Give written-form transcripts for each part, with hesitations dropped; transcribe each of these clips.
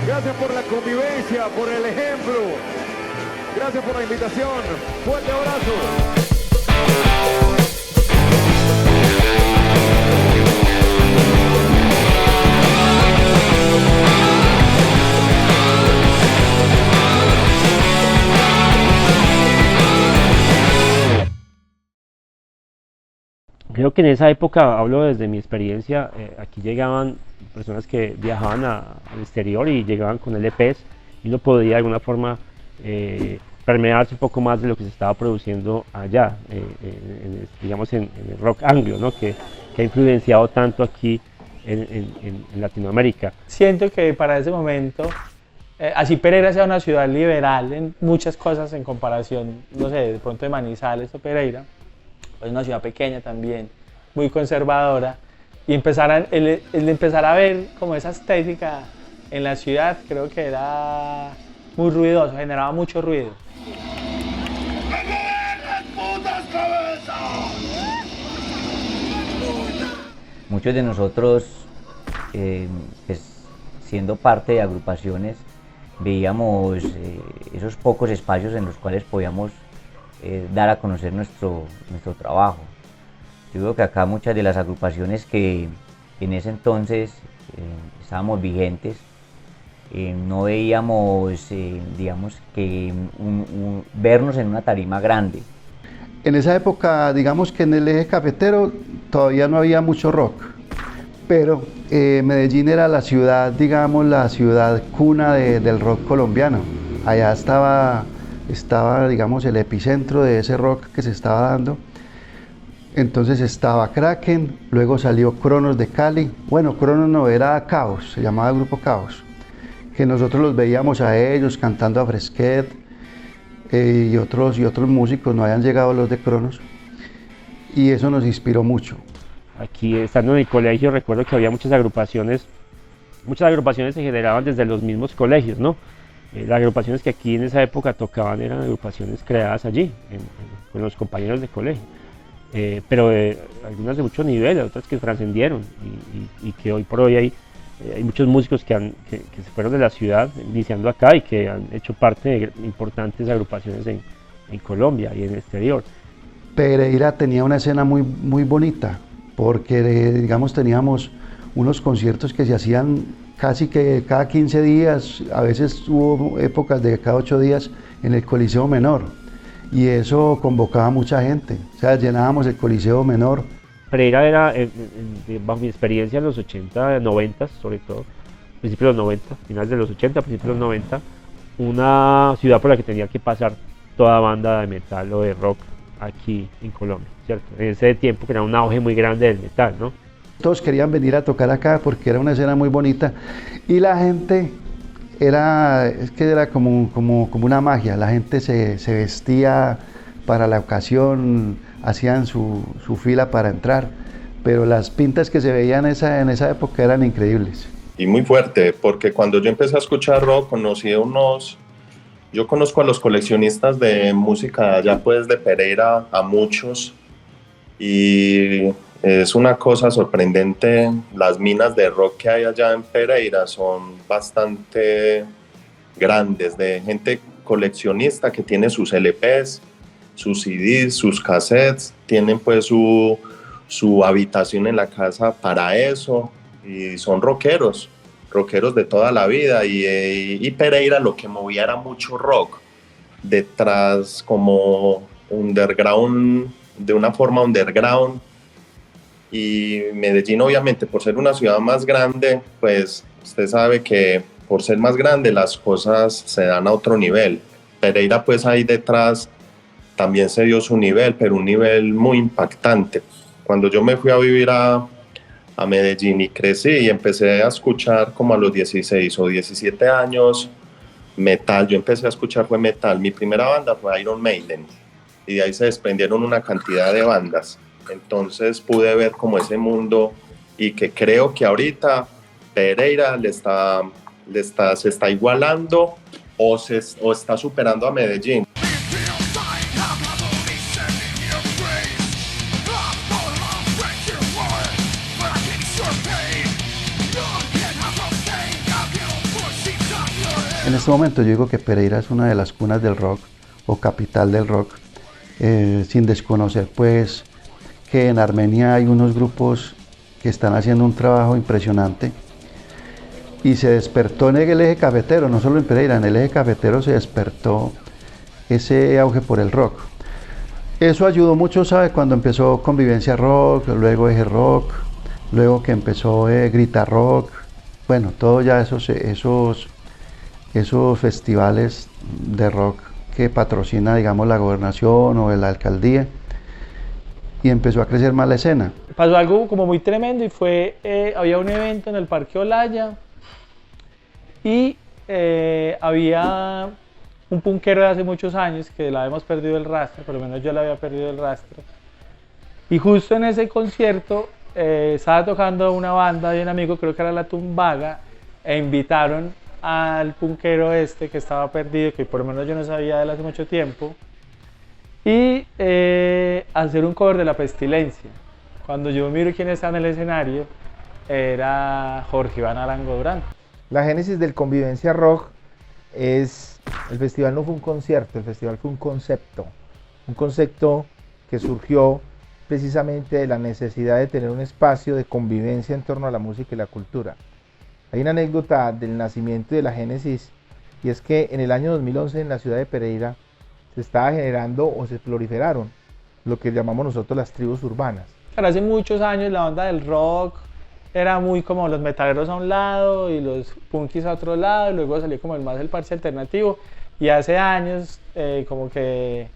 Gracias por la convivencia, por el ejemplo. Gracias por la invitación. Fuerte abrazo. Creo que en esa época, hablo desde mi experiencia, aquí llegaban personas que viajaban al exterior y llegaban con LPs y uno podía de alguna forma permearse un poco más de lo que se estaba produciendo allá, digamos en el rock anglo, ¿no? que ha influenciado tanto aquí en Latinoamérica. Siento que para ese momento, así Pereira sea una ciudad liberal en muchas cosas en comparación, no sé, de pronto de Manizales o Pereira, es una ciudad pequeña también, muy conservadora, y el empezar a ver como esa estética en la ciudad, creo que era muy ruidoso, generaba mucho ruido. Muchos de nosotros, pues, siendo parte de agrupaciones, veíamos esos pocos espacios en los cuales podíamos dar a conocer nuestro trabajo. Yo creo que acá muchas de las agrupaciones que en ese entonces estábamos vigentes, no veíamos, digamos, que vernos en una tarima grande. En esa época, digamos que en el eje cafetero todavía no había mucho rock, pero Medellín era la ciudad, digamos, la ciudad cuna del rock colombiano. Allá estaba, digamos, el epicentro de ese rock que se estaba dando. Entonces estaba Kraken, luego salió Cronos de Cali. Bueno, Cronos no, era Caos, se llamaba Grupo Caos, que nosotros los veíamos a ellos cantando a Fresquet y otros músicos, no habían llegado los de Cronos, y eso nos inspiró mucho. Aquí, estando en el colegio, recuerdo que había muchas agrupaciones se generaban desde los mismos colegios, ¿no? Las agrupaciones que aquí en esa época tocaban eran agrupaciones creadas allí, con los compañeros de colegio, pero algunas de mucho nivel, otras que trascendieron y que hoy por hoy hay muchos músicos que se fueron de la ciudad iniciando acá y que han hecho parte de importantes agrupaciones en Colombia y en el exterior. Pereira tenía una escena muy bonita, porque digamos teníamos unos conciertos que se hacían casi que cada 15 días, a veces hubo épocas de cada 8 días en el Coliseo Menor, y eso convocaba a mucha gente, o sea, llenábamos el Coliseo Menor. Pereira era, bajo mi experiencia en los 80, 90, sobre todo, principios de los 90, finales de los 80, principios de los 90, una ciudad por la que tenía que pasar toda banda de metal o de rock aquí en Colombia, ¿cierto? En ese tiempo que era un auge muy grande del metal, ¿no? Todos querían venir a tocar acá porque era una escena muy bonita y la gente era como una magia, la gente se vestía para la ocasión, hacían su fila para entrar, pero las pintas que se veían en esa época eran increíbles. Y muy fuerte, porque cuando yo empecé a escuchar rock yo conozco a los coleccionistas de música allá pues de Pereira, a muchos, y es una cosa sorprendente, las minas de rock que hay allá en Pereira son bastante grandes, de gente coleccionista que tiene sus LPs, sus CDs, sus cassettes, tienen pues su habitación en la casa para eso, y son rockeros de toda la vida, y Pereira lo que movía era mucho rock, detrás como underground, de una forma underground, y Medellín obviamente por ser una ciudad más grande, pues usted sabe que por ser más grande las cosas se dan a otro nivel. Pereira pues ahí detrás también se dio su nivel, pero un nivel muy impactante. Cuando yo me fui a vivir a Medellín y crecí y empecé a escuchar como a los 16 o 17 años metal, yo empecé a escuchar fue metal. Mi primera banda fue Iron Maiden y de ahí se desprendieron una cantidad de bandas. Entonces pude ver como ese mundo y que creo que ahorita Pereira se está igualando o está superando a Medellín. En este momento yo digo que Pereira es una de las cunas del rock o capital del rock, sin desconocer pues que en Armenia hay unos grupos que están haciendo un trabajo impresionante y se despertó en el eje cafetero, no solo en Pereira, en el eje cafetero se despertó ese auge por el rock. Eso ayudó mucho, ¿sabe? Cuando empezó Convivencia Rock, luego Eje Rock, luego que empezó Grita Rock, bueno, todos ya esos festivales de rock que patrocina, digamos, la gobernación o la alcaldía, y empezó a crecer más la escena. Pasó algo como muy tremendo y fue, había un evento en el Parque Olaya y había un punkero de hace muchos años que la habíamos perdido el rastro, por lo menos yo le había perdido el rastro. Y justo en ese concierto estaba tocando una banda de un amigo, creo que era La Tumbaga, e invitaron al punkero este que estaba perdido, que por lo menos yo no sabía de él hace mucho tiempo, y hacer un cover de La Pestilencia. Cuando yo miro quién está en el escenario, era Jorge Iván Arango Durán. La génesis del Convivencia Rock es, el festival no fue un concierto, el festival fue un concepto que surgió precisamente de la necesidad de tener un espacio de convivencia en torno a la música y la cultura. Hay una anécdota del nacimiento y de la génesis, y es que en el año 2011 en la ciudad de Pereira se estaba generando o se proliferaron lo que llamamos nosotros las tribus urbanas. Pero hace muchos años la onda del rock era muy como los metaleros a un lado y los punkis a otro lado, y luego salió como el parche alternativo, y hace años como que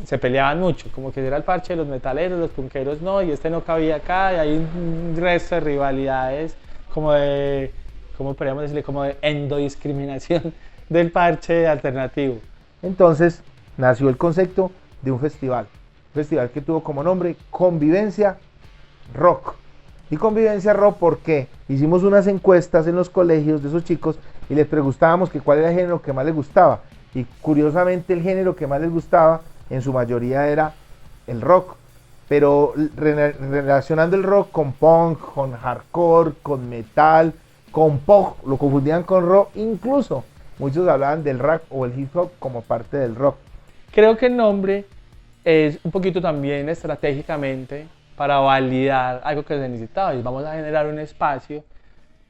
se peleaban mucho, como que era el parche de los metaleros, los punkeros no, y este no cabía acá, y hay un resto de rivalidades como de, ¿cómo podríamos decirle? Como de endodiscriminación del parche alternativo. Entonces nació el concepto de un festival que tuvo como nombre Convivencia Rock. Y Convivencia Rock porque hicimos unas encuestas en los colegios de esos chicos y les preguntábamos que cuál era el género que más les gustaba. Y curiosamente el género que más les gustaba en su mayoría era el rock. Pero relacionando el rock con punk, con hardcore, con metal, con pop, lo confundían con rock. Incluso muchos hablaban del rap o el hip hop como parte del rock. Creo que el nombre es un poquito también estratégicamente para validar algo que se necesitaba, y vamos a generar un espacio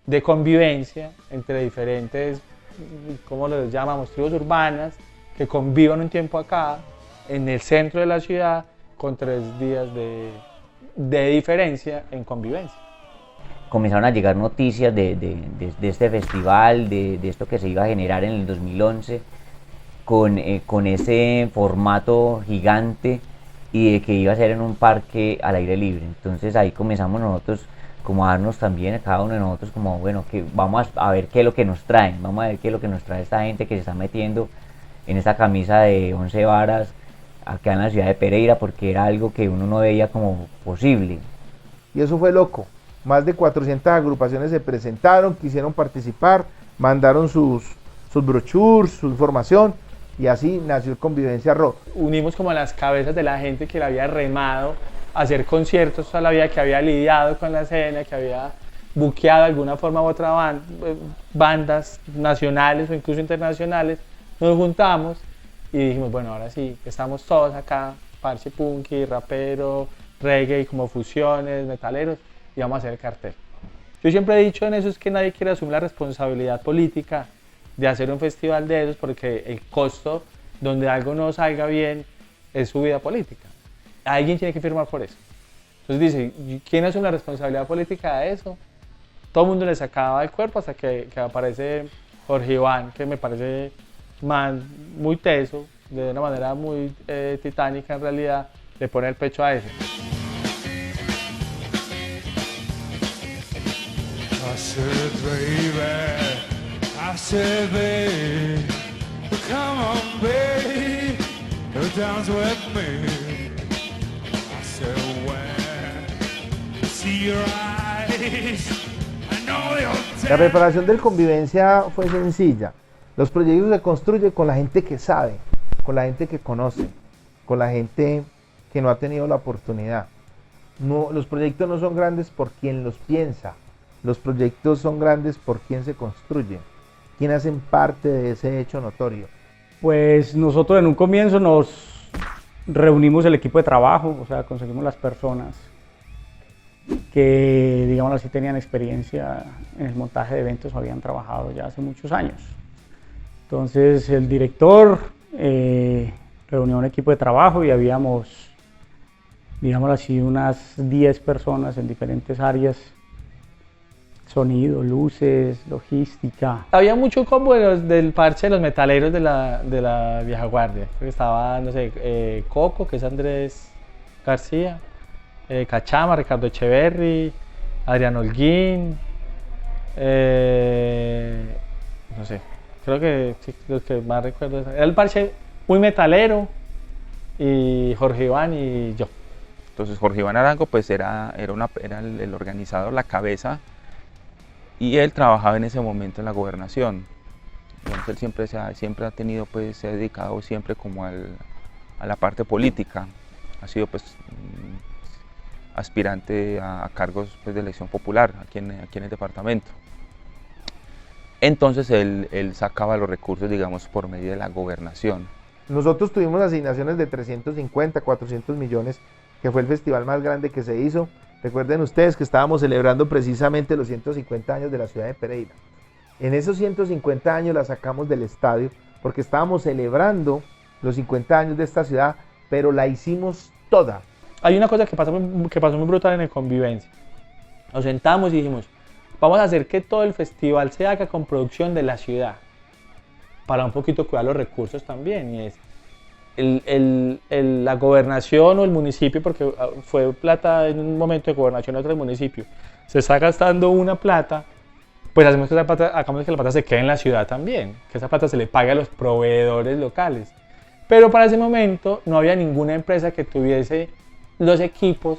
de convivencia entre diferentes, ¿cómo les llamamos?, tribus urbanas, que convivan un tiempo acá, en el centro de la ciudad, con 3 días de diferencia en convivencia. Comenzaron a llegar noticias de este festival, de esto que se iba a generar en el 2011, con ese formato gigante y de que iba a ser en un parque al aire libre. Entonces ahí comenzamos nosotros como a darnos también a cada uno de nosotros como, bueno, que vamos a ver qué es lo que nos traen, vamos a ver qué es lo que nos trae esta gente que se está metiendo en esta camisa de 11 varas acá en la ciudad de Pereira, porque era algo que uno no veía como posible. Y eso fue loco. Más de 400 agrupaciones se presentaron, quisieron participar, mandaron sus brochures, su información, y así nació el Convivencia Rock. Unimos como las cabezas de la gente que le había remado a hacer conciertos toda la vida, que había lidiado con la escena, que había buqueado de alguna forma u otra bandas nacionales o incluso internacionales. Nos juntamos y dijimos, bueno, ahora sí, estamos todos acá, parche punky, rapero, reggae, como fusiones, metaleros, y vamos a hacer el cartel. Yo siempre he dicho en eso es que nadie quiere asumir la responsabilidad política de hacer un festival de esos, porque el costo donde algo no salga bien es su vida política. Alguien tiene que firmar por eso. Entonces dice, ¿quién asume la responsabilidad política de eso? Todo el mundo le sacaba el cuerpo hasta que aparece Jorge Iván, que me parece muy teso, de una manera muy titánica en realidad, le pone el pecho a eso. I said, baby, I said, babe, come on, babe, dance with me. I said, when I see your eyes, I know you'll La preparación del Convivencia fue sencilla. Los proyectos se construyen con la gente que sabe, con la gente que conoce, con la gente que no ha tenido la oportunidad. No, los proyectos no son grandes por quien los piensa, los proyectos son grandes por quien se construyen. ¿Quién hacen parte de ese hecho notorio? Pues nosotros en un comienzo nos reunimos el equipo de trabajo, o sea, conseguimos las personas que, digamos así, tenían experiencia en el montaje de eventos o habían trabajado ya hace muchos años. Entonces el director reunió un equipo de trabajo y habíamos, digamos así, unas 10 personas en diferentes áreas: sonido, luces, logística. Había mucho combo del parche de los metaleros de la vieja guardia. Estaba, no sé, Coco, que es Andrés García, Cachama, Ricardo Echeverry, Adrián Holguín, no sé, creo que sí, los que más recuerdo. Era el parche muy metalero, y Jorge Iván y yo. Entonces Jorge Iván Arango pues era el organizador, la cabeza, y él trabajaba en ese momento en la gobernación. Entonces él siempre ha tenido, pues, se ha dedicado siempre como a la parte política. Ha sido pues aspirante a cargos, pues, de elección popular aquí en el departamento. Entonces él sacaba los recursos, digamos, por medio de la gobernación. Nosotros tuvimos asignaciones de 350, 400 millones, que fue el festival más grande que se hizo. Recuerden ustedes que estábamos celebrando precisamente los 150 años de la ciudad de Pereira. En esos 150 años la sacamos del estadio porque estábamos celebrando los 50 años de esta ciudad, pero la hicimos toda. Hay una cosa que pasó muy brutal en el Convivencia. Nos sentamos y dijimos, vamos a hacer que todo el festival se haga con producción de la ciudad, para un poquito cuidar los recursos también. Y es la gobernación o el municipio, porque fue plata en un momento de gobernación, otro del municipio, se está gastando una plata, pues hagamos que la plata se quede en la ciudad también, que esa plata se le pague a los proveedores locales. Pero para ese momento no había ninguna empresa que tuviese los equipos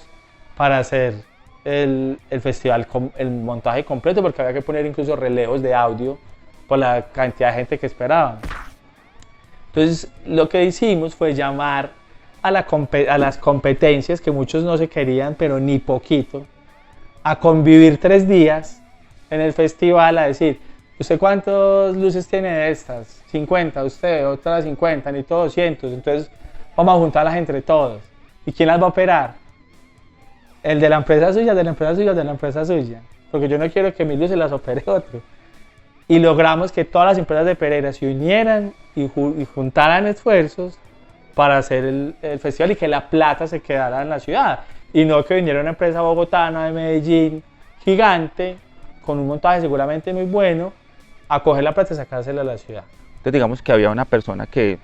para hacer el festival, el montaje completo, porque había que poner incluso relevos de audio por la cantidad de gente que esperaba. Entonces lo que hicimos fue llamar a las competencias, que muchos no se querían, pero ni poquito, a convivir 3 días en el festival, a decir, ¿usted cuántas luces tiene de estas? 50, usted, otras 50, ni todos 200, entonces vamos a juntarlas entre todos. ¿Y quién las va a operar? El de la empresa suya, de la empresa suya, de la empresa suya, porque yo no quiero que mis luces las opere otro. Y logramos que todas las empresas de Pereira se unieran y juntaran esfuerzos para hacer el festival, y que la plata se quedara en la ciudad, y no que viniera una empresa bogotana, de Medellín, gigante, con un montaje seguramente muy bueno, a coger la plata y sacársela a la ciudad. Entonces digamos que había una persona que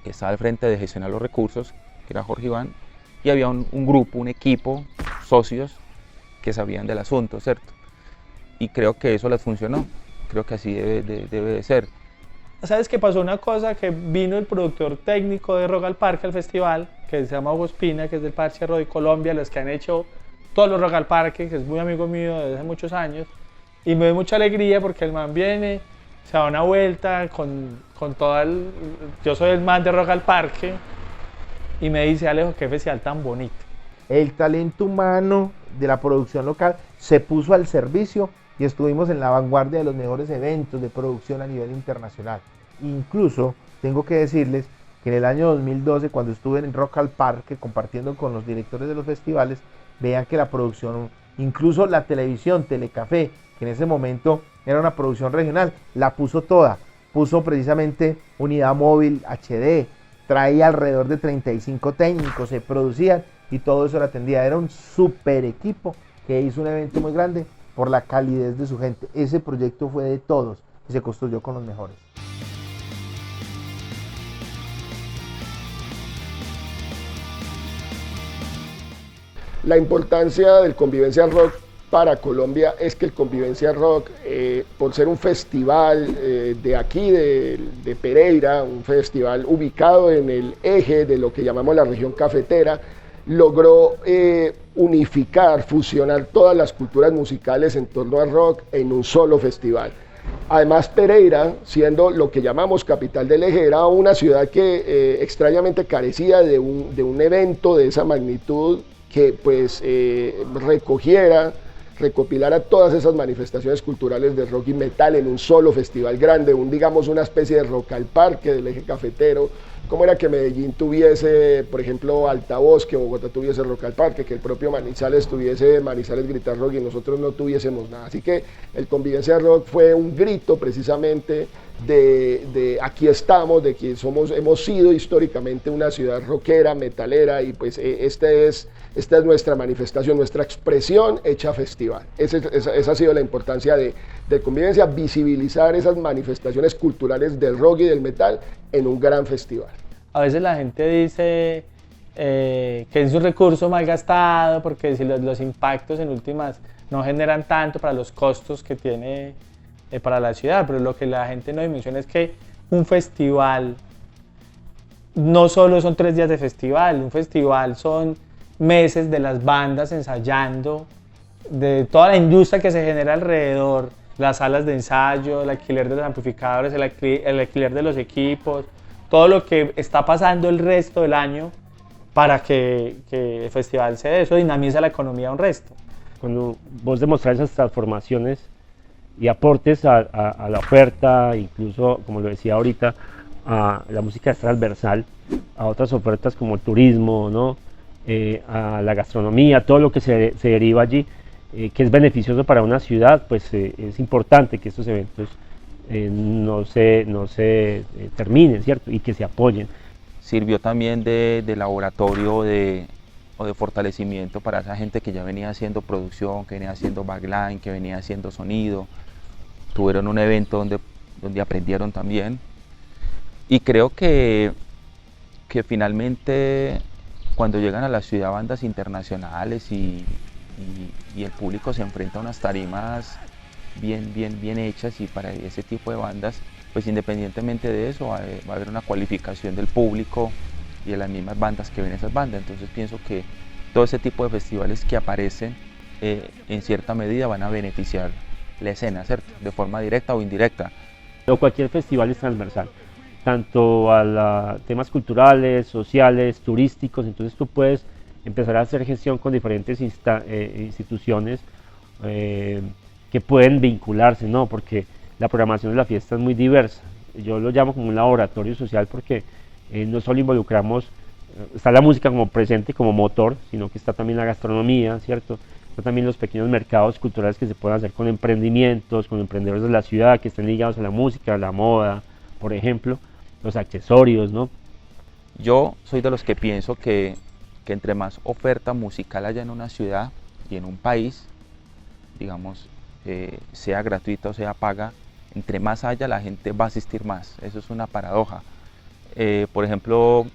estaba al frente de gestionar los recursos, que era Jorge Iván, y había un grupo, un equipo, socios que sabían del asunto, ¿cierto? Y creo que eso les funcionó, creo que así debe de ser. ¿Sabes qué pasó? Una cosa, que vino el productor técnico de Rock al Parque al festival, que se llama Hugo Espina, que es del Parche Rock Colombia, los que han hecho todos los Rock al Parque, que es muy amigo mío desde hace muchos años, y me da mucha alegría porque el man viene, se da una vuelta con todo yo soy el man de Rock al Parque, y me dice, Alejo, qué festival tan bonito. El talento humano de la producción local se puso al servicio y estuvimos en la vanguardia de los mejores eventos de producción a nivel internacional. Incluso tengo que decirles que en el año 2012, cuando estuve en Rock al Parque compartiendo con los directores de los festivales, vean que la producción, incluso la televisión Telecafé, que en ese momento era una producción regional, la puso toda. Puso precisamente unidad móvil HD, traía alrededor de 35 técnicos, se producían y todo eso lo atendía. Era un super equipo que hizo un evento muy grande por la calidez de su gente. Ese proyecto fue de todos y se construyó con los mejores. La importancia del Convivencia Rock para Colombia es que el Convivencia Rock, por ser un festival de aquí, de Pereira, un festival ubicado en el eje de lo que llamamos la región cafetera, logró unificar, fusionar todas las culturas musicales en torno al rock en un solo festival. Además, Pereira, siendo lo que llamamos capital del eje, era una ciudad que extrañamente carecía de un evento de esa magnitud que pues recogiera recopilar a todas esas manifestaciones culturales de rock y metal en un solo festival grande, digamos una especie de rock al parque del eje cafetero. ¿Cómo era que Medellín tuviese, por ejemplo, Altavoz, que Bogotá tuviese Rock al Parque, que el propio Manizales tuviese Manizales Gritar Rock y nosotros no tuviésemos nada? Así que el Convivencia Rock fue un grito precisamente de aquí estamos, de que hemos sido históricamente una ciudad rockera, metalera, y pues esta es nuestra manifestación, nuestra expresión hecha festival. Esa ha sido la importancia de Convivencia, visibilizar esas manifestaciones culturales del rock y del metal en un gran festival. A veces la gente dice que es un recurso mal gastado porque si los impactos en últimas no generan tanto para los costos que tiene para la ciudad, pero lo que la gente no dimensiona es que un festival no solo son 3 días de festival, un festival son meses de las bandas ensayando, de toda la industria que se genera alrededor, las salas de ensayo, el alquiler de los amplificadores, el alquiler de los equipos, todo lo que está pasando el resto del año para que el festival se dé, eso dinamiza la economía un resto. Cuando vos demostrás esas transformaciones y aportes a la oferta, incluso, como lo decía ahorita, a la música transversal, a otras ofertas como el turismo, ¿no? A la gastronomía, todo lo que se deriva allí, que es beneficioso para una ciudad, pues es importante que estos eventos no se terminen, ¿cierto? Y que se apoyen. Sirvió también de laboratorio o de fortalecimiento para esa gente que ya venía haciendo producción, que venía haciendo backline, que venía haciendo sonido. Tuvieron un evento donde aprendieron también. Y creo que finalmente cuando llegan a la ciudad bandas internacionales y el público se enfrenta a unas tarimas bien hechas, y para ese tipo de bandas, pues independientemente de eso va a haber una cualificación del público y de las mismas bandas que ven esas bandas. Entonces pienso que todo ese tipo de festivales que aparecen en cierta medida van a beneficiar la escena, ¿cierto? De forma directa o indirecta. Pero cualquier festival es transversal, tanto a temas culturales, sociales, turísticos. Entonces tú puedes empezar a hacer gestión con diferentes instituciones que pueden vincularse, ¿no? Porque la programación de la fiesta es muy diversa. Yo lo llamo como un laboratorio social porque no solo involucramos, está la música como presente, como motor, sino que está también la gastronomía, ¿cierto? Está también los pequeños mercados culturales que se pueden hacer con emprendimientos, con emprendedores de la ciudad que estén ligados a la música, a la moda, por ejemplo, los accesorios, ¿no? Yo soy de los que pienso que entre más oferta musical haya en una ciudad y en un país, digamos, sea gratuita o sea paga, entre más haya, la gente va a asistir más. Eso es una paradoja. Por ejemplo,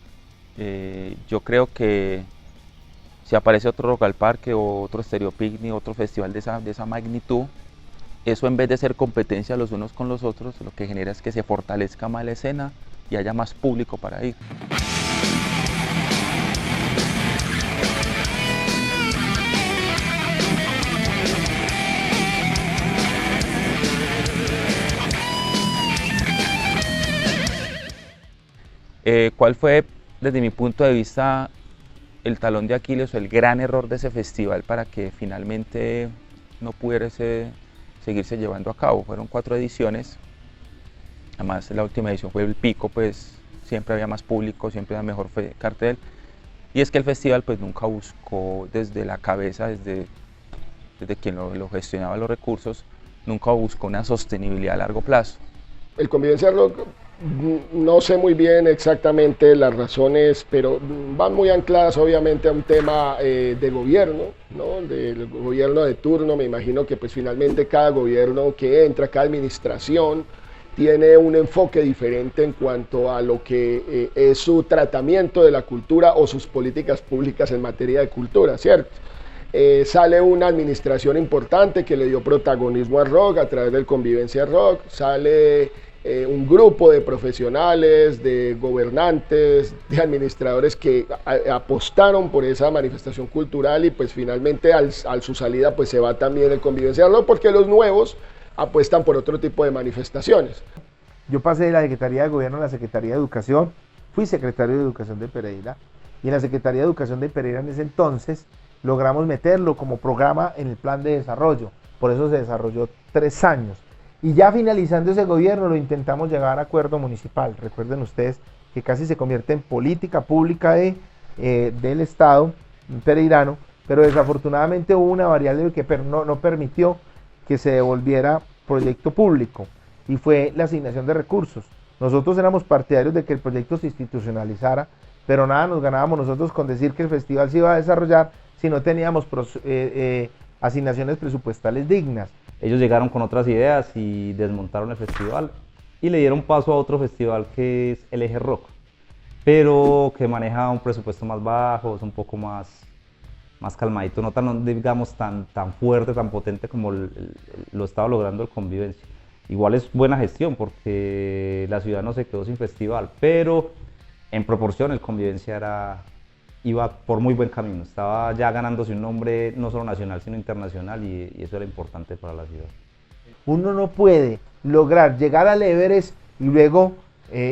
yo creo que si aparece otro Rock al Parque o otro Stereo Picnic, otro festival de esa magnitud, eso en vez de ser competencia los unos con los otros, lo que genera es que se fortalezca más la escena y haya más público para ir. ¿Cuál fue, desde mi punto de vista, el talón de Aquiles o el gran error de ese festival para que finalmente no pudiera seguirse llevando a cabo? Fueron 4 ediciones, además la última edición fue el pico, pues siempre había más público, siempre había mejor cartel, y es que el festival pues nunca buscó desde la cabeza, desde quien lo gestionaba los recursos, nunca buscó una sostenibilidad a largo plazo. El Convivencia Rock, no sé muy bien exactamente las razones, pero van muy ancladas obviamente a un tema de gobierno, ¿no? Del gobierno de turno. Me imagino que pues finalmente cada gobierno que entra, cada administración, tiene un enfoque diferente en cuanto a lo que es su tratamiento de la cultura o sus políticas públicas en materia de cultura, ¿cierto? Sale una administración importante que le dio protagonismo al rock a través del Convivencia Rock, sale un grupo de profesionales, de gobernantes, de administradores que apostaron por esa manifestación cultural, y pues finalmente a su salida pues se va también el Convivencia Rock, porque los nuevos apuestan por otro tipo de manifestaciones. Yo pasé de la Secretaría de Gobierno a la Secretaría de Educación, fui secretario de Educación de Pereira, y en la Secretaría de Educación de Pereira en ese entonces logramos meterlo como programa en el plan de desarrollo. Por eso se desarrolló 3 años. Y ya finalizando ese gobierno lo intentamos llegar a acuerdo municipal. Recuerden ustedes que casi se convierte en política pública del Estado pereirano, pero desafortunadamente hubo una variable que no permitió que se devolviera proyecto público, y fue la asignación de recursos. Nosotros éramos partidarios de que el proyecto se institucionalizara, pero nada nos ganábamos nosotros con decir que el festival se iba a desarrollar si no teníamos asignaciones presupuestales dignas. Ellos llegaron con otras ideas y desmontaron el festival y le dieron paso a otro festival que es el Eje Rock, pero que maneja un presupuesto más bajo, es un poco más calmadito, no tan, digamos, tan fuerte, tan potente como lo estaba logrando el Convivencia. Igual es buena gestión porque la ciudad no se quedó sin festival, pero en proporción el Convivencia iba por muy buen camino, estaba ya ganándose un nombre no solo nacional sino internacional, y eso era importante para la ciudad. Uno no puede lograr llegar al Everest y luego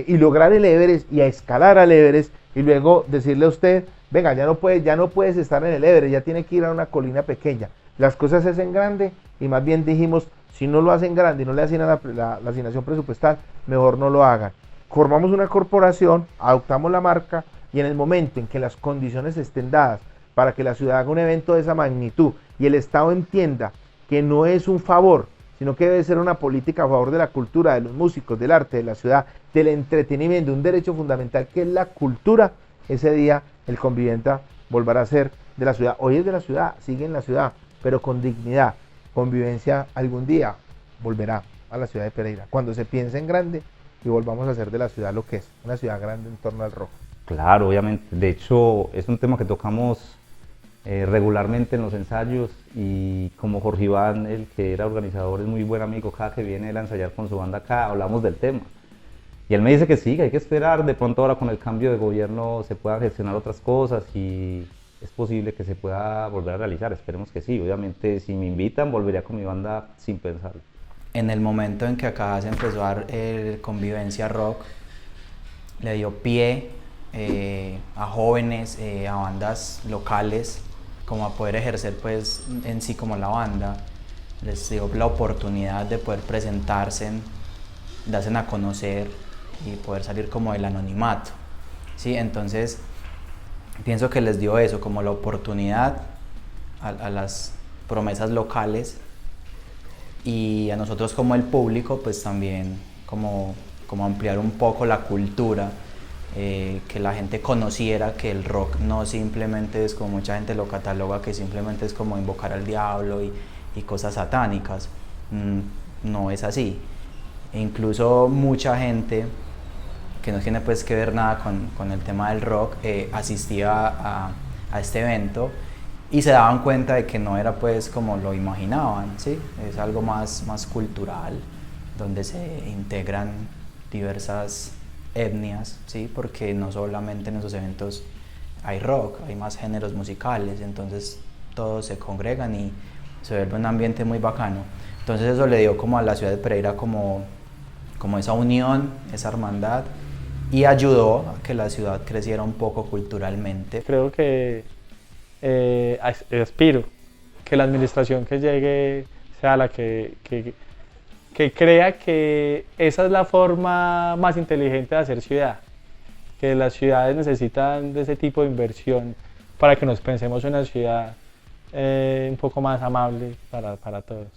lograr el Everest y a escalar al Everest y luego decirle a usted, venga, ya no puedes estar en el Everest, ya tiene que ir a una colina pequeña. Las cosas se hacen grande, y más bien dijimos, si no lo hacen grande y no le asignan la asignación presupuestal, mejor no lo hagan. Formamos una corporación, adoptamos la marca, y en el momento en que las condiciones estén dadas para que la ciudad haga un evento de esa magnitud y el Estado entienda que no es un favor, sino que debe ser una política a favor de la cultura, de los músicos, del arte, de la ciudad, del entretenimiento, de un derecho fundamental que es la cultura, ese día el Convivencia volverá a ser de la ciudad. Hoy es de la ciudad, sigue en la ciudad, pero con dignidad. Convivencia algún día volverá a la ciudad de Pereira, cuando se piense en grande y volvamos a hacer de la ciudad lo que es, una ciudad grande en torno al rock. Claro, obviamente. De hecho, es un tema que tocamos regularmente en los ensayos, y como Jorge Iván, el que era organizador, es muy buen amigo, cada que viene él a ensayar con su banda acá, hablamos del tema. Y él me dice que sí, que hay que esperar, de pronto ahora con el cambio de gobierno se puedan gestionar otras cosas y es posible que se pueda volver a realizar, esperemos que sí. Obviamente si me invitan volvería con mi banda sin pensarlo. En el momento en que acá se empezó a dar el Convivencia Rock, le dio pie a jóvenes, a bandas locales, como a poder ejercer pues en sí como la banda. Les dio la oportunidad de poder presentarse, darse a conocer y poder salir como del anonimato, ¿sí? Entonces pienso que les dio eso, como la oportunidad a las promesas locales, y a nosotros como el público pues también como ampliar un poco la cultura, que la gente conociera que el rock no simplemente es como mucha gente lo cataloga, que simplemente es como invocar al diablo y cosas satánicas. No es así. E incluso mucha gente que no tiene pues que ver nada con el tema del rock asistía a este evento y se daban cuenta de que no era pues como lo imaginaban, ¿sí? Es algo más cultural, donde se integran diversas etnias, ¿sí? Porque no solamente en esos eventos hay rock, hay más géneros musicales, entonces todos se congregan y se vuelve un ambiente muy bacano. Entonces eso le dio como a la ciudad de Pereira como esa unión, esa hermandad, y ayudó a que la ciudad creciera un poco culturalmente. Creo que aspiro que la administración que llegue sea la que crea que esa es la forma más inteligente de hacer ciudad, que las ciudades necesitan de ese tipo de inversión para que nos pensemos una ciudad un poco más amable para todos.